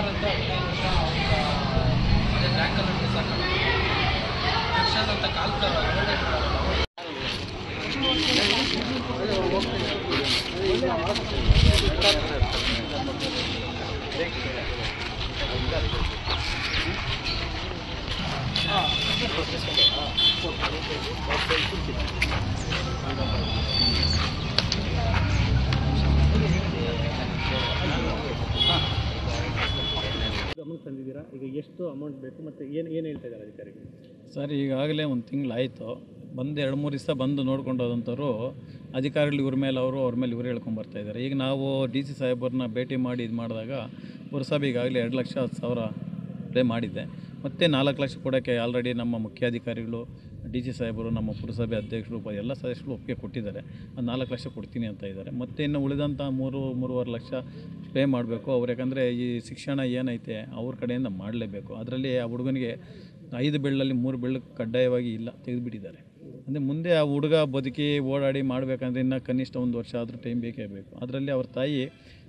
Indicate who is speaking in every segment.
Speaker 1: 6ರಿಂದ 15 ವರ್ಷ ಅದೇ ಟ್ಯಾಂಕಲ್ಲಿ ಬಿಸಾಕೊಂಡು ರಿಕ್ಷಾಸ್ ಅಂತ ಕಾಲ್ಕರ್
Speaker 2: ಗಮನ ತಂದಿದ್ದೀರಾ? ಈಗ ಎಷ್ಟು ಅಮೌಂಟ್ ಬೇಕು ಮತ್ತು ಏನು ಹೇಳ್ತಾ ಇದ್ದಾರೆ ಅಧಿಕಾರಿಗಳು?
Speaker 3: ಸರ್, ಈಗಾಗಲೇ ಒಂದು ತಿಂಗಳಾಯಿತು. ಬಂದು 2-3 ದಿವಸ ಬಂದು ನೋಡ್ಕೊಂಡು ಹೋದಂಥವ್ರು ಅಧಿಕಾರಿಗಳು ಅವ್ರ ಮೇಲೆ ಇವರು ಹೇಳ್ಕೊಂಬರ್ತಾಯಿದ್ದಾರೆ. ಈಗ ನಾವು ಡಿ ಸಿ ಸಾಹೇಬ್ರನ್ನ ಭೇಟಿ ಮಾಡಿ ಇದು ಮಾಡಿದಾಗ ಪುರಸಭೆ ಈಗಾಗಲೇ 2,10,000 ಪೇ ಮಾಡಿದ್ದೆ. ಮತ್ತು 4 ಲಕ್ಷ ಕೊಡೋಕ್ಕೆ ಆಲ್ರೆಡಿ ನಮ್ಮ ಮುಖ್ಯಾಧಿಕಾರಿಗಳು, ಡಿ ಸಿ ಸಾಹೇಬರು, ನಮ್ಮ ಪುರಸಭೆ ಅಧ್ಯಕ್ಷರು, ಎಲ್ಲ ಸದಸ್ಯರು ಒಪ್ಪಿಗೆ ಕೊಟ್ಟಿದ್ದಾರೆ. ಅದು 4 ಲಕ್ಷ ಕೊಡ್ತೀನಿ ಅಂತ ಇದ್ದಾರೆ. ಮತ್ತು ಇನ್ನು ಉಳಿದಂಥ 3-3.5 ಲಕ್ಷ ಪೇ ಮಾಡಬೇಕು ಅವ್ರು. ಯಾಕಂದರೆ ಈ ಶಿಕ್ಷಣ ಏನೈತೆ ಅವ್ರ ಕಡೆಯಿಂದ ಮಾಡಲೇಬೇಕು. ಅದರಲ್ಲಿ ಆ ಹುಡುಗನಿಗೆ 5 ಬೆಳ್ಳಲ್ಲಿ 3 ಬೆಳ್ಳು ಕಡ್ಡಾಯವಾಗಿ ಇಲ್ಲ, ತೆಗೆದುಬಿಟ್ಟಿದ್ದಾರೆ. ಅಂದರೆ ಮುಂದೆ ಆ ಹುಡುಗ ಬದುಕಿ ಓಡಾಡಿ ಮಾಡಬೇಕಂದ್ರೆ ಇನ್ನೂ ಕನಿಷ್ಠ 1 ವರ್ಷ ಆದರೂ ಟೈಮ್ ಬೇಕೇ ಬೇಕು. ಅದರಲ್ಲಿ ಅವ್ರ ತಾಯಿ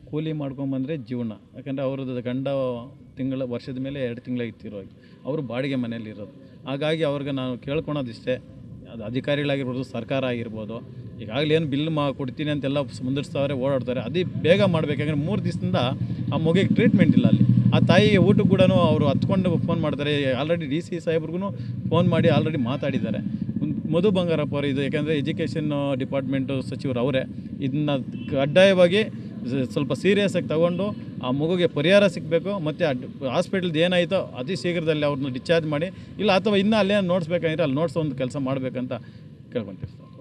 Speaker 3: ಕೂಲಿ ಮಾಡ್ಕೊಂಬಂದರೆ ಜೀವನ. ಯಾಕಂದರೆ ಅವ್ರದ್ದು ಗಂಡ ವರ್ಷದ ಮೇಲೆ 2 ತಿಂಗಳಾಗಿತ್ತಿರೋಗಿ ಅವರು ಬಾಡಿಗೆ ಮನೆಯಲ್ಲಿ ಇರೋದು. ಹಾಗಾಗಿ ಅವ್ರಿಗೆ ನಾವು ಕೇಳ್ಕೊಳೋದಿಷ್ಟೇ, ಅದು ಅಧಿಕಾರಿಗಳಾಗಿರ್ಬೋದು, ಸರ್ಕಾರ ಆಗಿರ್ಬೋದು, ಈಗಾಗಲೇ ಏನು ಬಿಲ್ ಕೊಡ್ತೀನಿ ಅಂತೆಲ್ಲ ಮುಂದಿರ್ಸ್ತಾವ್ರೆ, ಓಡಾಡ್ತಾರೆ. ಅದು ಬೇಗ ಮಾಡಬೇಕು. ಯಾಕಂದರೆ 3 ದಿವಸದಿಂದ ಆ ಮಗುಗೆ ಟ್ರೀಟ್ಮೆಂಟ್ ಇಲ್ಲ ಅಲ್ಲಿ. ಆ ತಾಯಿಗೆ ಊಟಕ್ಕೆ ಕೂಡ ಅವರು ಹತ್ಕೊಂಡು ಫೋನ್ ಮಾಡ್ತಾರೆ. ಆಲ್ರೆಡಿ ಡಿ ಸಿ ಸಾಹೇಬ್ರಿಗೂ ಫೋನ್ ಮಾಡಿ ಆಲ್ರೆಡಿ ಮಾತಾಡಿದ್ದಾರೆ. ಮಧು ಬಂಗಾರಪ್ಪ ಅವರು, ಇದು ಯಾಕೆಂದರೆ ಎಜುಕೇಷನ್ ಡಿಪಾರ್ಟ್ಮೆಂಟು ಸಚಿವರು ಅವರೇ, ಇದನ್ನು ಕಡ್ಡಾಯವಾಗಿ ಸ್ವಲ್ಪ ಸೀರಿಯಸ್ಸಾಗಿ ತಗೊಂಡು ಆ ಮಗುಗೆ ಪರಿಹಾರ ಸಿಗಬೇಕು. ಮತ್ತು ಹಾಸ್ಪಿಟಲ್ದು ಏನಾಯಿತೋ ಅತಿ ಶೀಘ್ರದಲ್ಲಿ ಅವ್ರನ್ನ ಡಿಸ್ಚಾರ್ಜ್ ಮಾಡಿ, ಇಲ್ಲ ಅಥವಾ ಇನ್ನೂ ಅಲ್ಲೇ ನೋಡಿಸ್ಬೇಕಂದ್ರೆ ಅಲ್ಲಿ ನೋಡಿಸೋ ಒಂದು ಕೆಲಸ ಮಾಡಬೇಕಂತ ಕೇಳ್ಕೊತೀವಿ ಸರ್.